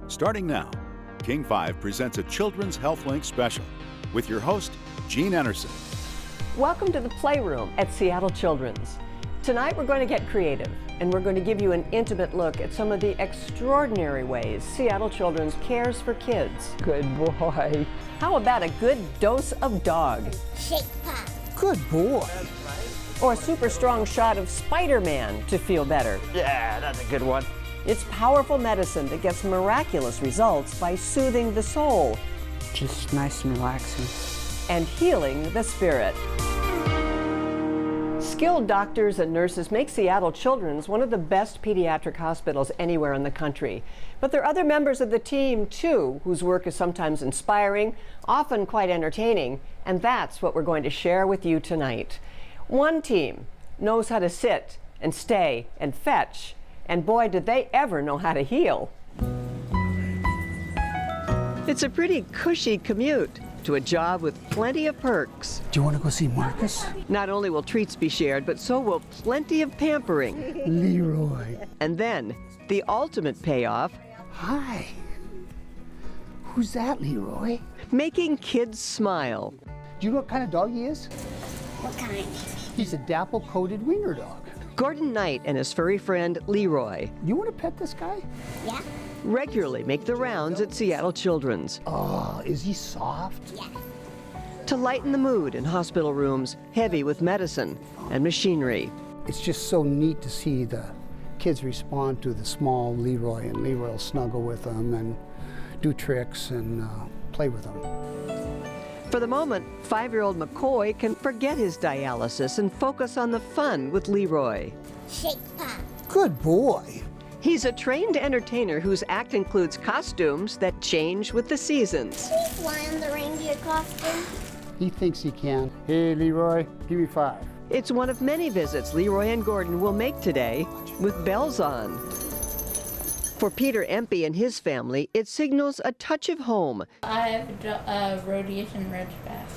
Starting now, King 5 presents a Children's HealthLink Special with your host, Jean Enersen. Welcome to the Playroom at Seattle Children's. Tonight we're going to get creative and we're going to give you an intimate look at some of the extraordinary ways Seattle Children's cares for kids. Good boy. How about a good dose of dog? Shake pop. Good boy. Or a super strong shot of Spider-Man to feel better? Yeah, that's a good one. It's powerful medicine that gets miraculous results by soothing the soul Just nice and relaxing. and healing the spirit. Skilled doctors and nurses make Seattle Children's one of the best pediatric hospitals anywhere in the country. But there are other members of the team, too, whose work is sometimes inspiring, often quite entertaining, and that's what we're going to share with you tonight. One team knows how to sit and stay and fetch, and boy, did they ever know how to heal. It's a pretty cushy commute to a job with plenty of perks. Do you want to go see Marcus? Not only will treats be shared, but so will plenty of pampering. Leroy. And then, the ultimate payoff, Hi. Who's that, Leroy? making kids smile. Do you know what kind of dog he is? What kind? He's a dapple-coated wiener dog. Gordon Knight and his furry friend, Leroy, You want to pet this guy? Yeah? regularly make the rounds at Seattle Children's Oh, is he soft? Yeah. to lighten the mood in hospital rooms heavy with medicine and machinery. It's just so neat to see the kids respond to the small Leroy, and Leroy will snuggle with them and do tricks and play with them. For the moment, 5-year-old McCoy can forget his dialysis and focus on the fun with Leroy. Shake pop. Good boy. He's a trained entertainer whose act includes costumes that change with the seasons. Can you fly in the reindeer costume? He thinks he can. Hey, Leroy, give me 5. It's one of many visits Leroy and Gordon will make today with bells on. For Peter Empey and his family, it signals a touch of home. I have a radiation ridge back.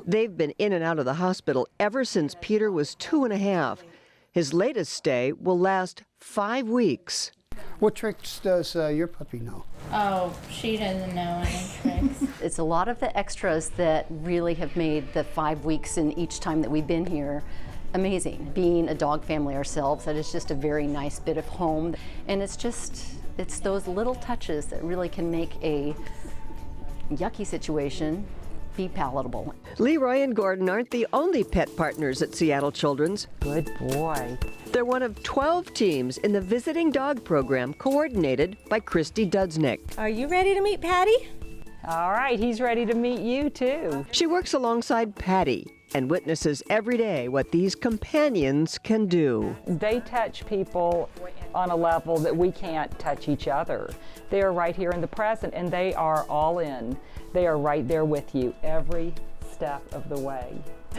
They've been in and out of the hospital ever since Peter was 2.5. His latest stay will last 5 weeks. What tricks does your puppy know? Oh, she doesn't know any tricks. It's a lot of the extras that really have made the 5 weeks in each time that we've been here amazing. Being a dog family ourselves, that is just a very nice bit of home. And it's those little touches that really can make a yucky situation be palatable. Leroy and Gordon aren't the only pet partners at Seattle Children's. Good boy. They're one of 12 teams in the visiting dog program coordinated by Christy Dudsnick. Are you ready to meet Patty? All right, he's ready to meet you too. She works alongside Patty and witnesses every day what these companions can do. They touch people on a level that we can't touch each other. They are right here in the present and they are all in. They are right there with you every step of the way.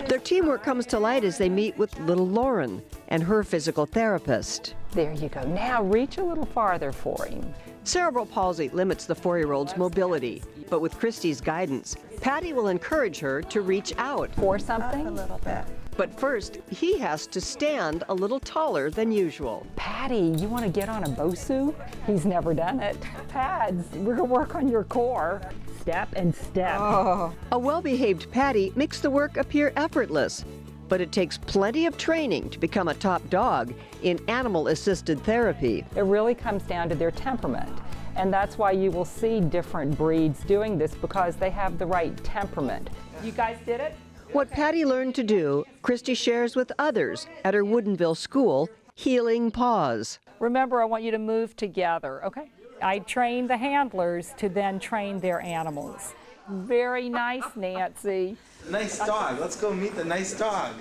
Their teamwork comes to light as they meet with little Lauren and her physical therapist. There you go. Now reach a little farther for him. Cerebral palsy limits the 4-year-old's mobility, but with Christy's guidance, Patty will encourage her to reach out. Pour something? A little bit. But first, he has to stand a little taller than usual. Patty, you want to get on a Bosu? He's never done it. Pads, we're going to work on your core. Step and step. A well-behaved Patty makes the work appear effortless, but it takes plenty of training to become a top dog in animal-assisted therapy. It really comes down to their temperament. And that's why you will see different breeds doing this, because they have the right temperament. You guys did it? What Patty learned to do, Christy shares with others at her Woodinville school, Healing Paws. Remember, I want you to move together, okay? I train the handlers to then train their animals. Very nice, Nancy. Nice dog. Let's go meet the nice dog.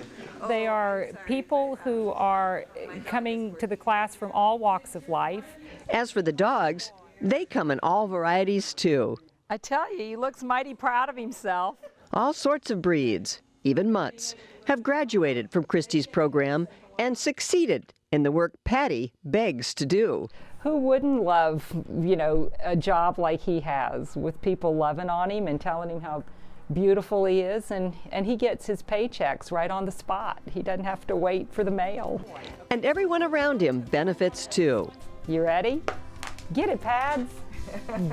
They are people who are coming to the class from all walks of life. As for the dogs, they come in all varieties too. I tell you, he looks mighty proud of himself. All sorts of breeds, even mutts, have graduated from Christy's program and succeeded in the work Patty begs to do. Who wouldn't love, a job like he has, with people loving on him and telling him how beautiful he is, and he gets his paychecks right on the spot. He doesn't have to wait for the mail. And everyone around him benefits too. You ready? Get it, Pads.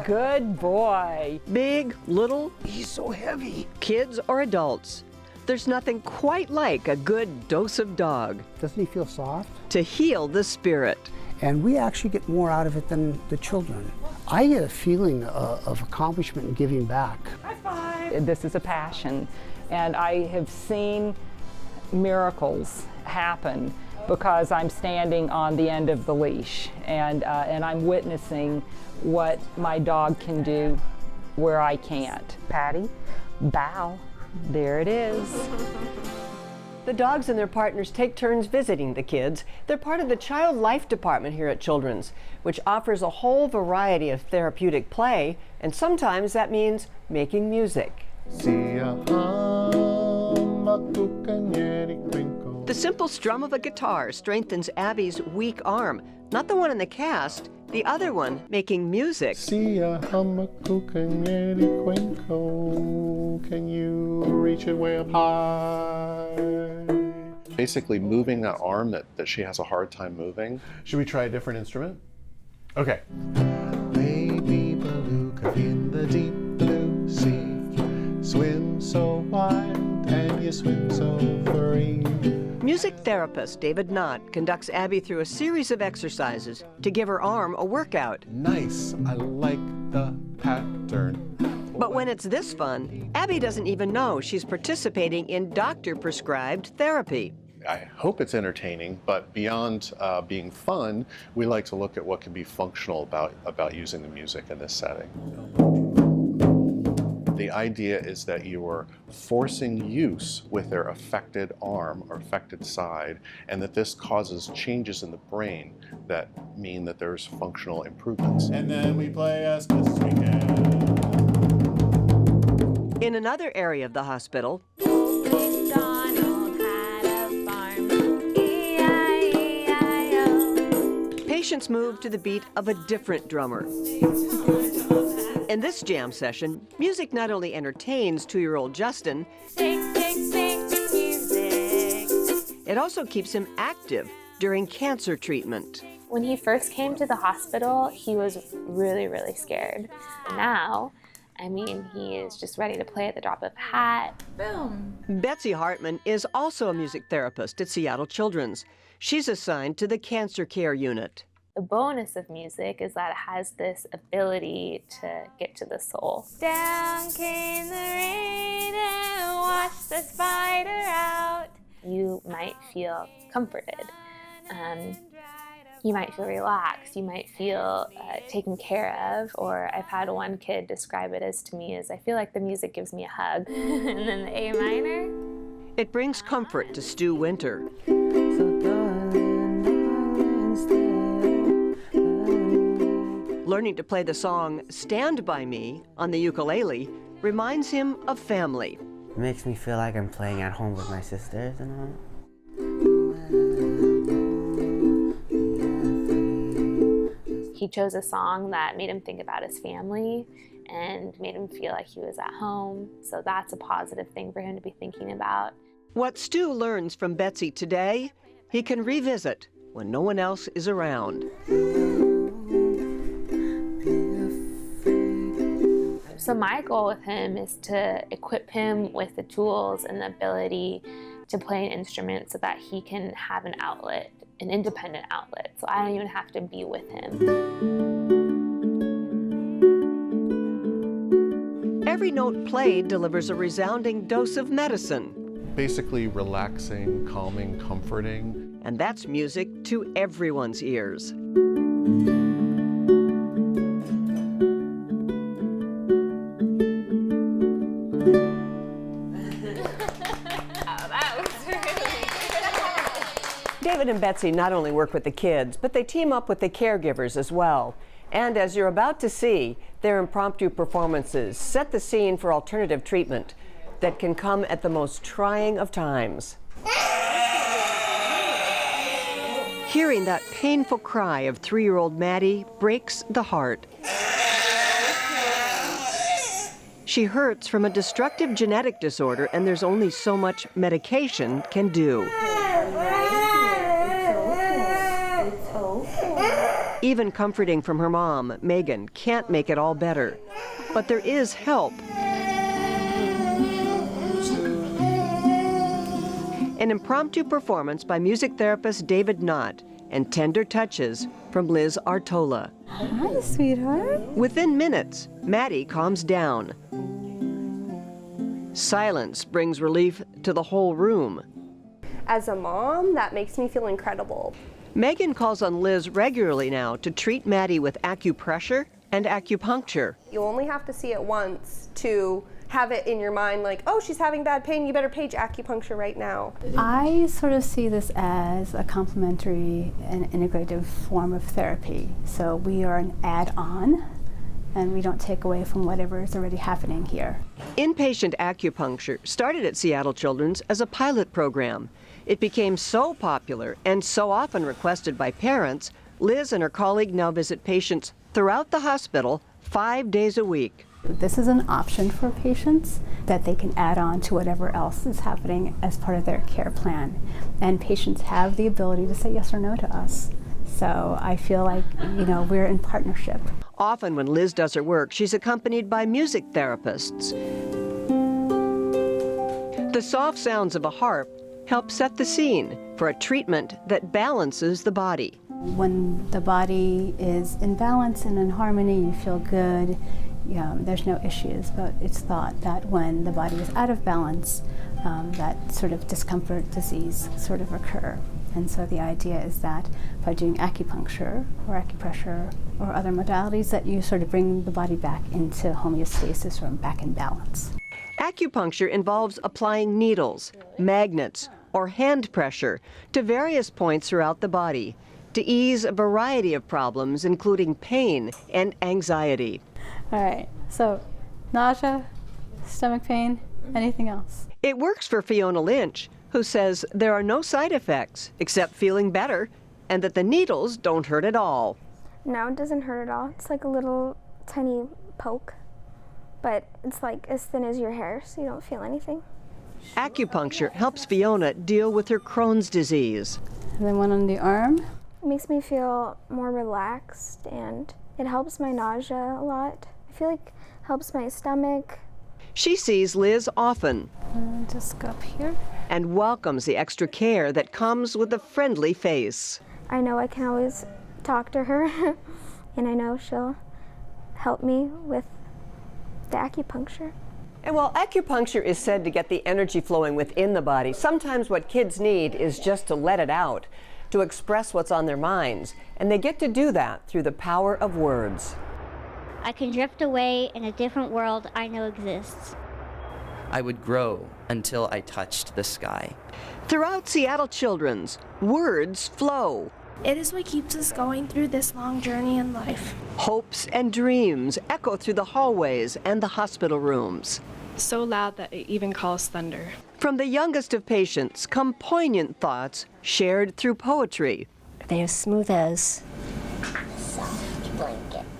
Good boy. Big, little, he's so heavy. Kids or adults, there's nothing quite like a good dose of dog Doesn't he feel soft? to heal the spirit. And we actually get more out of it than the children. I get a feeling of accomplishment and giving back. This is a passion, and I have seen miracles happen because I'm standing on the end of the leash, and I'm witnessing what my dog can do where I can't. Patty, bow. There it is. The dogs and their partners take turns visiting the kids. They're part of the Child Life Department here at Children's, which offers a whole variety of therapeutic play, and sometimes that means making music. The simple strum of a guitar strengthens Abby's weak arm, not the one in the cast, the other one making music. Can you reach it way up high? Basically moving that arm that she has a hard time moving. Should we try a different instrument? Okay. Baby beluga in the deep blue sea, swim so wide and you swim so free. Music therapist David Knott conducts Abby through a series of exercises to give her arm a workout. Nice, I like the pattern. But when it's this fun, Abby doesn't even know she's participating in doctor-prescribed therapy. I hope it's entertaining, but beyond being fun, we like to look at what can be functional about using the music in this setting. The idea is that you are forcing use with their affected arm or affected side, and that this causes changes in the brain that mean that there's functional improvements. And then we play as best we can. In another area of the hospital, patients move to the beat of a different drummer. In this jam session, music not only entertains 2-year-old Justin, it also keeps him active during cancer treatment. When he first came to the hospital, he was really, really scared. Now, I mean, he is just ready to play at the drop of a hat. Boom. Betsy Hartman is also a music therapist at Seattle Children's. She's assigned to the cancer care unit. The bonus of music is that it has this ability to get to the soul. Down came the rain and washed the spider out. You might feel comforted. You might feel relaxed. You might feel taken care of. Or I've had one kid describe it to me as, I feel like the music gives me a hug. And then the A minor. It brings comfort to Stu Winter. Learning to play the song Stand By Me on the ukulele reminds him of family. It makes me feel like I'm playing at home with my sisters and all. He chose a song that made him think about his family and made him feel like he was at home. So that's a positive thing for him to be thinking about. What Stu learns from Betsy today, he can revisit when no one else is around. So my goal with him is to equip him with the tools and the ability to play an instrument so that he can have an outlet, an independent outlet. So I don't even have to be with him. Every note played delivers a resounding dose of medicine. Basically relaxing, calming, comforting. And that's music to everyone's ears. David and Betsy not only work with the kids, but they team up with the caregivers as well. And as you're about to see, their impromptu performances set the scene for alternative treatment that can come at the most trying of times. Hearing that painful cry of 3-year-old Maddie breaks the heart. She hurts from a destructive genetic disorder, and there's only so much medication can do. Even comforting from her mom, Megan, can't make it all better. But there is help. An impromptu performance by music therapist David Knott and tender touches from Liz Artola. Hi, sweetheart. Within minutes, Maddie calms down. Silence brings relief to the whole room. As a mom, that makes me feel incredible. Megan calls on Liz regularly now to treat Maddie with acupressure and acupuncture. You only have to see it once to have it in your mind like, oh, she's having bad pain, you better page acupuncture right now. I sort of see this as a complementary and integrative form of therapy. So we are an add-on, and we don't take away from whatever is already happening here. Inpatient acupuncture started at Seattle Children's as a pilot program. It became so popular and so often requested by parents, Liz and her colleague now visit patients throughout the hospital 5 days a week. This is an option for patients that they can add on to whatever else is happening as part of their care plan. And patients have the ability to say yes or no to us. So I feel like, we're in partnership. Often when Liz does her work, she's accompanied by music therapists. The soft sounds of a harp help set the scene for a treatment that balances the body. When the body is in balance and in harmony, you feel good. There's no issues, but it's thought that when the body is out of balance, that sort of discomfort, disease sort of occur. And so the idea is that by doing acupuncture or acupressure or other modalities, that you sort of bring the body back into homeostasis or back in balance. Acupuncture involves applying needles, magnets, or hand pressure to various points throughout the body to ease a variety of problems, including pain and anxiety. All right, so nausea, stomach pain, anything else? It works for Fiona Lynch, who says there are no side effects except feeling better and that the needles don't hurt at all. No, it doesn't hurt at all. It's like a little tiny poke, but it's like as thin as your hair, so you don't feel anything. Acupuncture helps Fiona deal with her Crohn's disease. And then one on the arm. It makes me feel more relaxed and it helps my nausea a lot. I feel like it helps my stomach. She sees Liz often. Just go up here. And welcomes the extra care that comes with a friendly face. I know I can always talk to her and I know she'll help me with the acupuncture. And while acupuncture is said to get the energy flowing within the body, sometimes what kids need is just to let it out, to express what's on their minds. And they get to do that through the power of words. I can drift away in a different world I know exists. I would grow until I touched the sky. Throughout Seattle Children's, words flow. It is what keeps us going through this long journey in life. Hopes and dreams echo through the hallways and the hospital rooms. So loud that it even calls thunder. From the youngest of patients come poignant thoughts shared through poetry. They're as smooth as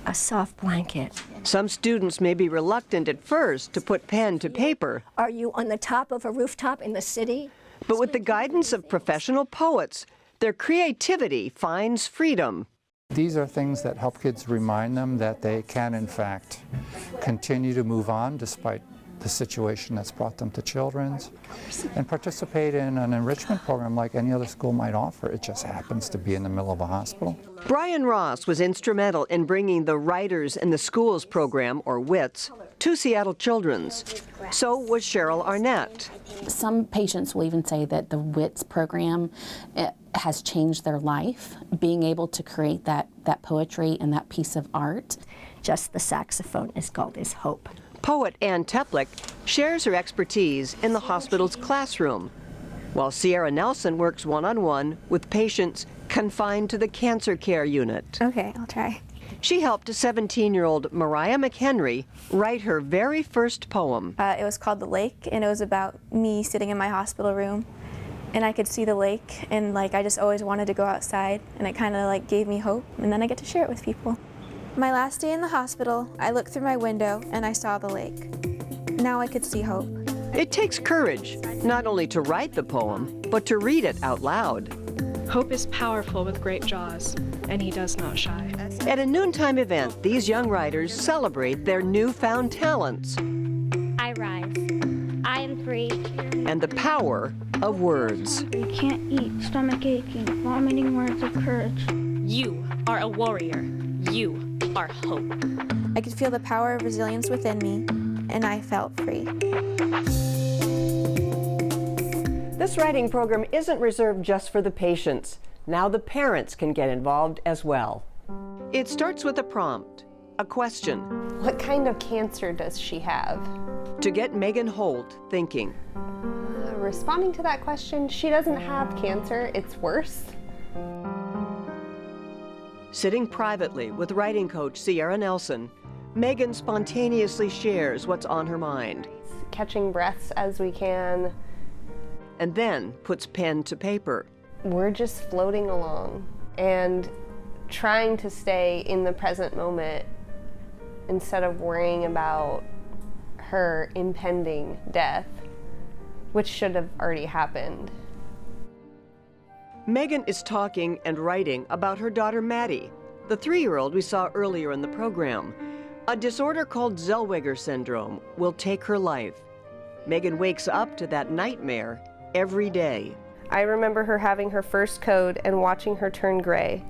A soft blanket. Some students may be reluctant at first to put pen to paper. Are you on the top of a rooftop in the city? But with the guidance of professional poets, their creativity finds freedom. These are things that help kids remind them that they can, in fact, continue to move on despite the situation that's brought them to Children's, and participate in an enrichment program like any other school might offer. It just happens to be in the middle of a hospital. Brian Ross was instrumental in bringing the Writers in the Schools program, or WITS, to Seattle Children's. So was Cheryl Arnett. Some patients will even say that the WITS program has changed their life, being able to create that poetry and that piece of art. Just the saxophone is called his hope. Poet Ann Teplick shares her expertise in the hospital's classroom, while Sierra Nelson works one-on-one with patients confined to the cancer care unit. Okay, I'll try. She helped a 17-year-old Mariah McHenry write her very first poem. It was called The Lake, and it was about me sitting in my hospital room, and I could see the lake, and I just always wanted to go outside, and it kind of gave me hope, and then I get to share it with people. My last day in the hospital, I looked through my window and I saw the lake. Now I could see hope. It takes courage, not only to write the poem, but to read it out loud. Hope is powerful with great jaws. and he does not shy. At a noontime event, these young riders celebrate their newfound talents I rise. I am free. and the power of words. You can't eat, stomach aching, vomiting words of courage. You are a warrior. You are hope. I could feel the power of resilience within me, and I felt free. This writing program isn't reserved just for the patients. Now the parents can get involved as well. It starts with a prompt, a question. What kind of cancer does she have? To get Megan Holt thinking. Responding to that question, she doesn't have cancer, it's worse. Sitting privately with writing coach Jean Enersen, Megan spontaneously shares what's on her mind. Catching breaths as we can. And then puts pen to paper. We're just floating along and trying to stay in the present moment instead of worrying about her impending death, which should have already happened. Megan is talking and writing about her daughter Maddie, the 3-year-old we saw earlier in the program. A disorder called Zellweger syndrome will take her life. Megan wakes up to that nightmare every day. I remember her having her first code and watching her turn gray.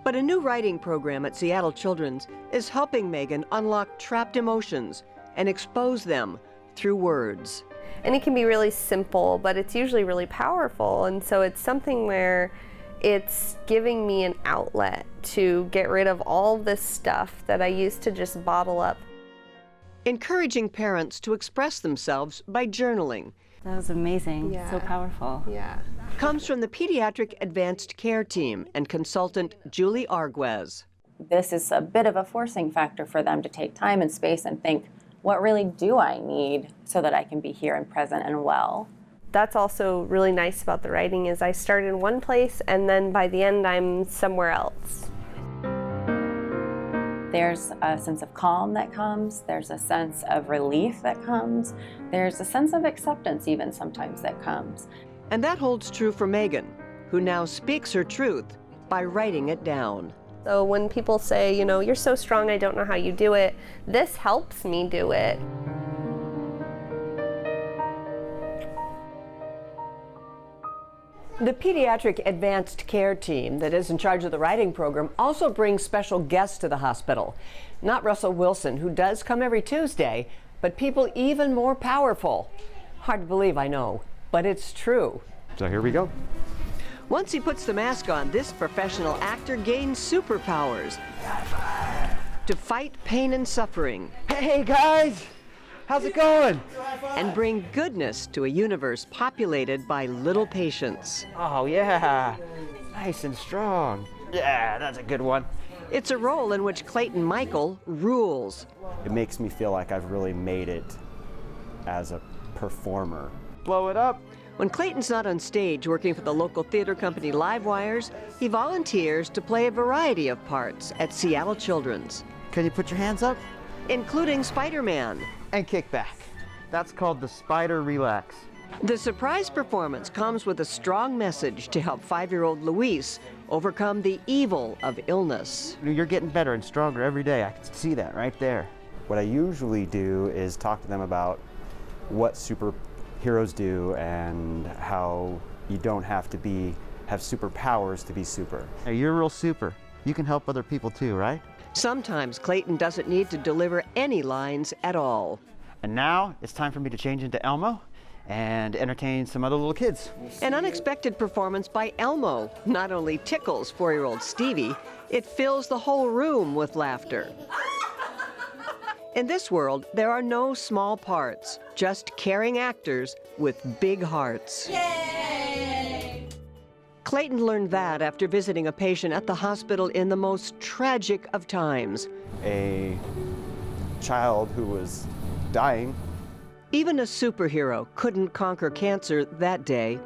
But a new writing program at Seattle Children's is helping Megan unlock trapped emotions and expose them through words. And it can be really simple, but it's usually really powerful. And so it's something where it's giving me an outlet to get rid of all this stuff that I used to just bottle up. Encouraging parents to express themselves by journaling. That was amazing. Yeah. So powerful. Yeah. Comes from the Pediatric Advanced Care Team and consultant Julie Arguez. This is a bit of a forcing factor for them to take time and space and think, what really do I need so that I can be here and present and well? That's also really nice about the writing is I start in one place and then by the end I'm somewhere else. There's a sense of calm that comes, there's a sense of relief that comes, there's a sense of acceptance even sometimes that comes. And that holds true for Megan, who now speaks her truth by writing it down. So when people say, you know, you're so strong, I don't know how you do it, this helps me do it. The Pediatric Advanced Care Team that is in charge of the writing program also brings special guests to the hospital. Not Russell Wilson, who does come every Tuesday, but people even more powerful. Hard to believe, I know, but it's true. So here we go. Once he puts the mask on, this professional actor gains superpowers to fight pain and suffering. Hey guys, how's it going? And bring goodness to a universe populated by little patients. Oh yeah, nice and strong. Yeah, that's a good one. It's a role in which Clayton Michael rules. It makes me feel like I've really made it as a performer. Blow it up. When Clayton's not on stage working for the local theater company Livewires, he volunteers to play a variety of parts at Seattle Children's. Can you put your hands up? Including Spider-Man. And kick back. That's called the Spider Relax. The surprise performance comes with a strong message to help 5-year-old Luis overcome the evil of illness. You're getting better and stronger every day. I can see that right there. What I usually do is talk to them about what superheroes do and how you don't have to have superpowers to be super. Hey, you're real super. You can help other people too, right? Sometimes Clayton doesn't need to deliver any lines at all. And now it's time for me to change into Elmo and entertain some other little kids. An unexpected performance by Elmo not only tickles 4-year-old Stevie, it fills the whole room with laughter. In this world, there are no small parts, just caring actors with big hearts. Yay! Clayton learned that after visiting a patient at the hospital in the most tragic of times. A child who was dying. Even a superhero couldn't conquer cancer that day.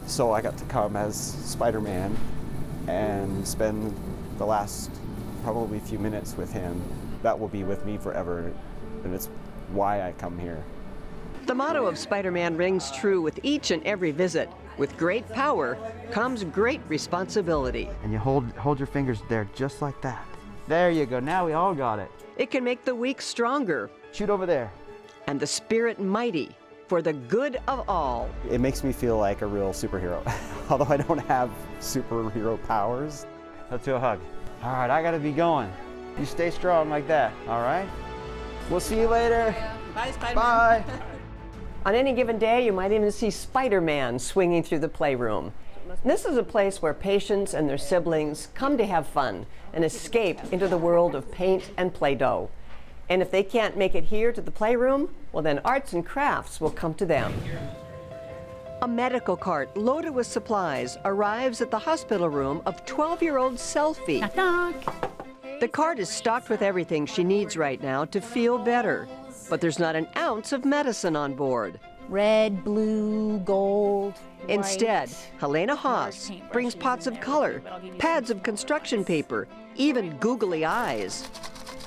So I got to come as Spider-Man and spend the last probably few minutes with him. That will be with me forever, and it's why I come here. The motto of Spider-Man rings true with each and every visit. With great power comes great responsibility. And you hold your fingers there just like that. There you go. Now we all got it. It can make the weak stronger. Shoot over there. And the spirit mighty for the good of all. It makes me feel like a real superhero. Although I don't have superhero powers. Let's do a hug. All right, I gotta be going. You stay strong like that, all right? We'll see you later. Bye, Spider-Man. Bye. On any given day, you might even see Spider-Man swinging through the playroom. This is a place where patients and their siblings come to have fun and escape into the world of paint and Play-Doh. And if they can't make it here to the playroom, well then arts and crafts will come to them. A medical cart loaded with supplies arrives at the hospital room of 12-year-old Selfie. Knock, knock. The cart is stocked with everything she needs right now to feel better. But there's not an ounce of medicine on board. Red, blue, gold, Instead, white. Hellena Hass brings pots of color, pads of construction paper, even googly eyes.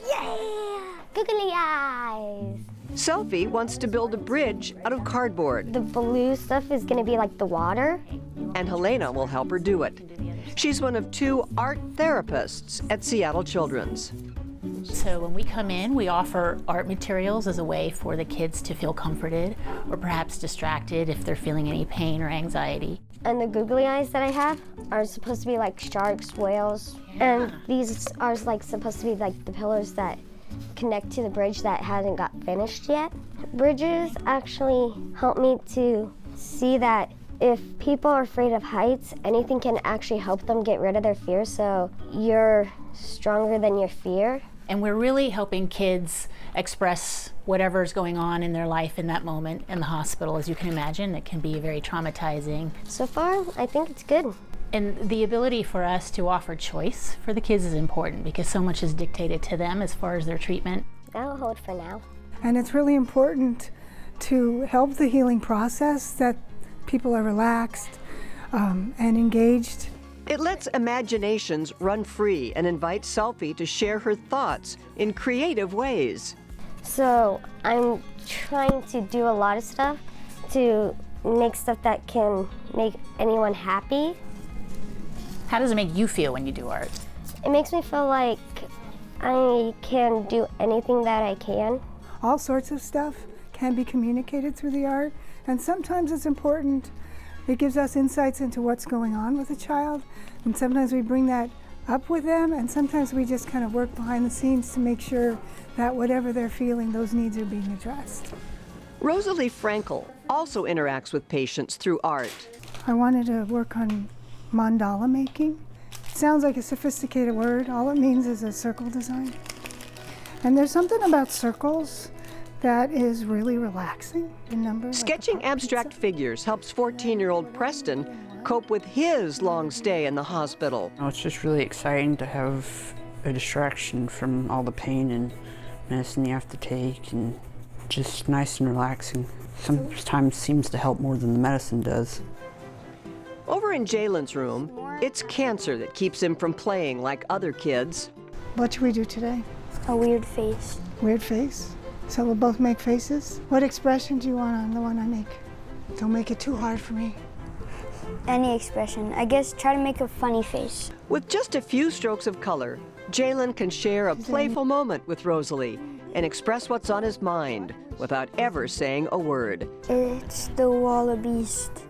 Yeah! Googly eyes! Selfie wants to build a bridge out of cardboard. The blue stuff is gonna be like the water. And Hellena will help her do it. She's one of 2 art therapists at Seattle Children's. So when we come in, we offer art materials as a way for the kids to feel comforted or perhaps distracted if they're feeling any pain or anxiety. And the googly eyes that I have are supposed to be like sharks, whales, and these are like supposed to be like the pillars that connect to the bridge that hasn't got finished yet. Bridges actually help me to see that if people are afraid of heights, anything can actually help them get rid of their fear, so you're stronger than your fear. And we're really helping kids express whatever's going on in their life in that moment in the hospital. As you can imagine, it can be very traumatizing. So far, I think it's good. And the ability for us to offer choice for the kids is important because so much is dictated to them as far as their treatment. That'll hold for now. And it's really important to help the healing process that people are relaxed and engaged. It lets imaginations run free and invites Selfie to share her thoughts in creative ways. So I'm trying to do a lot of stuff to make stuff that can make anyone happy. How does it make you feel when you do art? It makes me feel like I can do anything that I can. All sorts of stuff can be communicated through the art, and sometimes it's important. It gives us insights into what's going on with a child, and sometimes we bring that up with them, and sometimes we just kind of work behind the scenes to make sure that whatever they're feeling, those needs are being addressed. Rosalie Frankel also interacts with patients through art. I wanted to work on mandala making. It sounds like a sophisticated word. All it means is a circle design. And there's something about circles that is really relaxing in number. Sketching abstract figures helps 14-year-old Preston cope with his long stay in the hospital. Oh, it's just really exciting to have a distraction from all the pain and medicine you have to take, and just nice and relaxing. Sometimes seems to help more than the medicine does. Over in Jalen's room, it's cancer that keeps him from playing like other kids. What should we do today? A weird face. Weird face? So we'll both make faces? What expression do you want on the one I make? Don't make it too hard for me. Any expression. I guess try to make a funny face. With just a few strokes of color, Jalen can share a playful moment with Rosalie and express what's on his mind without ever saying a word. It's the wallabeast.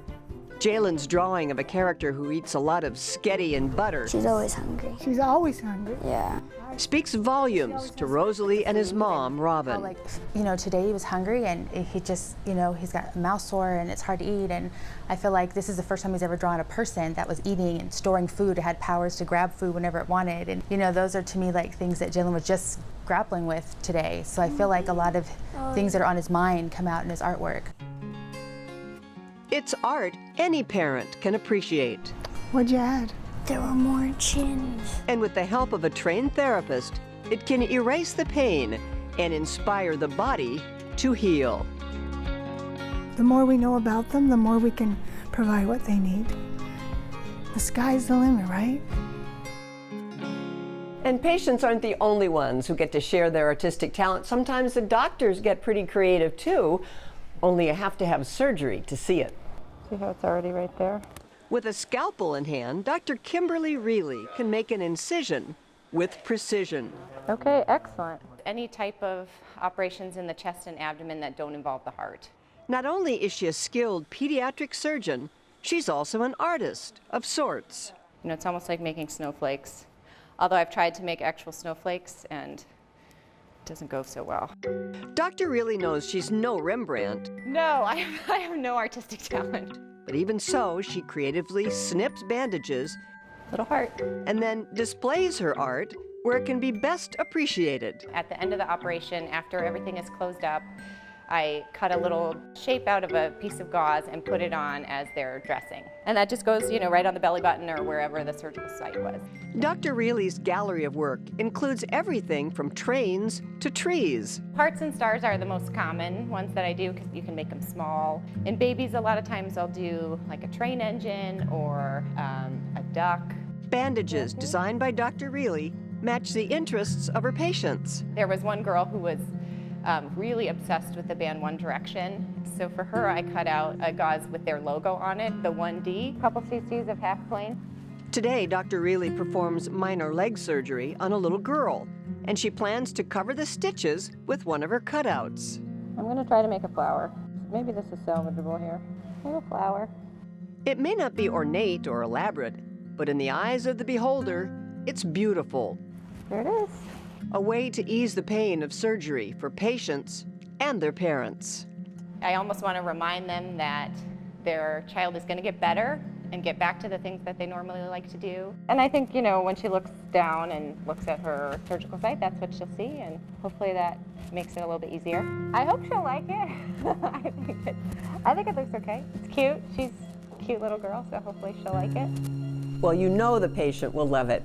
Jalen's drawing of a character who eats a lot of sketty and butter. She's always hungry. She's always hungry. Yeah. Speaks volumes to Rosalie and his mom, Robin. Like, you know, today he was hungry and he just, you know, he's got a mouth sore and it's hard to eat, and I feel like this is the first time he's ever drawn a person that was eating and storing food, had powers to grab food whenever it wanted, and you know, those are to me like things that Jalen was just grappling with today. So I feel like a lot of things that are on his mind come out in his artwork. It's art any parent can appreciate. What'd you add? There were more chins. And with the help of a trained therapist, it can erase the pain and inspire the body to heal. The more we know about them, the more we can provide what they need. The sky's the limit, right? And patients aren't the only ones who get to share their artistic talent. Sometimes the doctors get pretty creative too, only you have to have surgery to see it. See how it's already right there? With a scalpel in hand, Dr. Kimberly Reilly can make an incision with precision. Okay, excellent. Any type of operations in the chest and abdomen that don't involve the heart. Not only is she a skilled pediatric surgeon, she's also an artist of sorts. You know, it's almost like making snowflakes. Although I've tried to make actual snowflakes and it doesn't go so well. Dr. Reilly knows she's no Rembrandt. No, I have no artistic talent. But even so, she creatively snips bandages, little heart, and then displays her art where it can be best appreciated. At the end of the operation, after everything is closed up, I cut a little shape out of a piece of gauze and put it on as their dressing. And that just goes, you know, right on the belly button or wherever the surgical site was. Dr. Reilly's gallery of work includes everything from trains to trees. Hearts and stars are the most common ones that I do because you can make them small. In babies, a lot of times I'll do like a train engine or a duck. Bandages designed by Dr. Reilly match the interests of her patients. There was one girl who was really obsessed with the band One Direction. So for her, I cut out a gauze with their logo on it, the 1D, couple cc's of half plane. Today, Dr. Reilly performs minor leg surgery on a little girl, and she plans to cover the stitches with one of her cutouts. I'm gonna try to make a flower. Maybe this is salvageable here. Make a flower. It may not be ornate or elaborate, but in the eyes of the beholder, it's beautiful. There it is. A way to ease the pain of surgery for patients and their parents. I almost want to remind them that their child is going to get better and get back to the things that they normally like to do. And I think, you know, when she looks down and looks at her surgical site, that's what she'll see, and hopefully that makes it a little bit easier. I hope she'll like it. I think it looks okay. It's cute. She's a cute little girl, so hopefully she'll like it. Well, you know the patient will love it.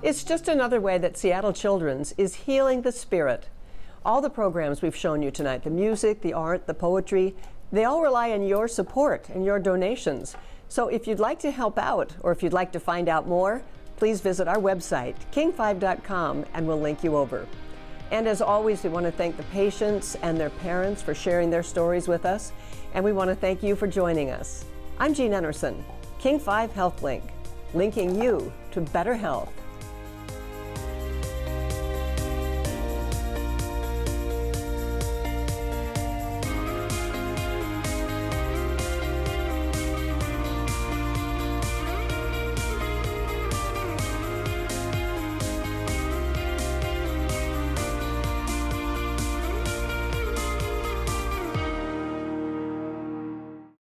It's just another way that Seattle Children's is healing the spirit. All the programs we've shown you tonight, the music, the art, the poetry, they all rely on your support and your donations. So if you'd like to help out or if you'd like to find out more, please visit our website, king5.com, and we'll link you over. And as always, we want to thank the patients and their parents for sharing their stories with us, and we want to thank you for joining us. I'm Jean Enersen, King 5 HealthLink, linking you to better health.